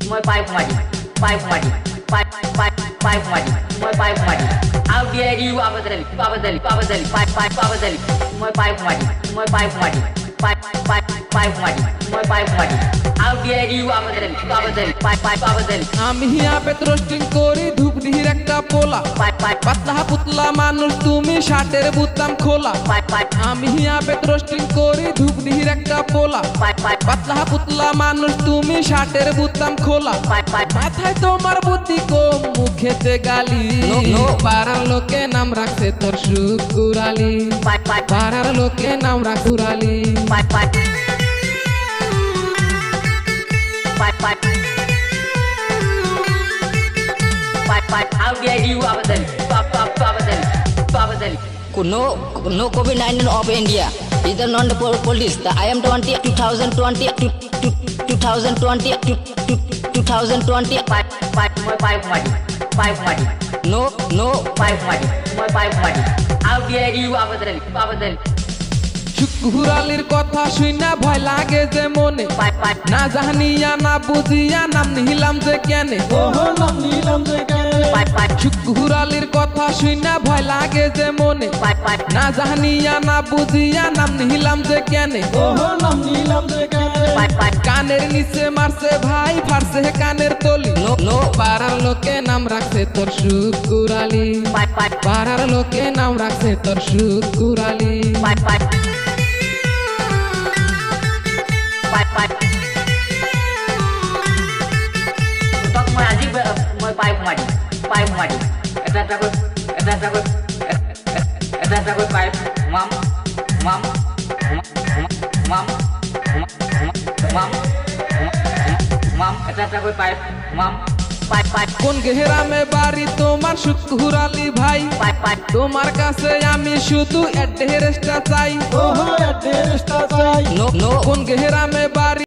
মই পাইপ মারি পাইপ মারি পাইপ পাইপ পাইপ মারি মই পাইপ মারি How dare you abadali pipe abadali moi pipe mari moi pipe mari pipe mari moi pipe mari How dare you abadali pipe abadali আমি হিয়া পেট্রোস্টিং করি ধূপডিহির একটা পোলা পাতলা পুতলা মানুষ তুমি শার্টের বুতাম খোলা আমি হিয়া পেট্রোস্টিং করি ধূপডিহির একটা পোলা পাতলা পুতলা মানুষ তুমি শার্টের বুতাম খোলা মাথায় তোমার বুদ্ধি কম মুখেতে গালি পাড়ার লোকে নাম রাখছে তোর শুকুরালি পাড়ার লোকে নাম রাখ কুরালি How dare you abadali No COVID-19 of India. Either non the police. The IM 20 2020 to 2020 to 2020. moi pipe mari No pipe mari moi pipe mari How dare you abadali শুকুরালির কথা শুইনা ভয় লাগে যে মনে না জানিয়া না বুঝিয়া নাম নিলাম যে কেনে শুকুরালির কথা শুইনা ভয় লাগে যে মনে না জানিয়া না বুঝিয়া নাম নিলাম যে কেনে কানের নিচে মারছে ভাই ফারছে কানের তলি No পাড়ার লোকে নাম রাখছে তোর শুকুরালি পাড়ার লোকে নাম রাখছে তোর শুকুরালি Tok moi aji moi pipe mari eta takut pipe mam eta takut pipe mam pipe কোন গেহরামে বাড়ি তোমার শুকুরালি ভাই তোমার কাছে আমি শুধু অ্যাড্রেসটা চাই No কোন গেহরামে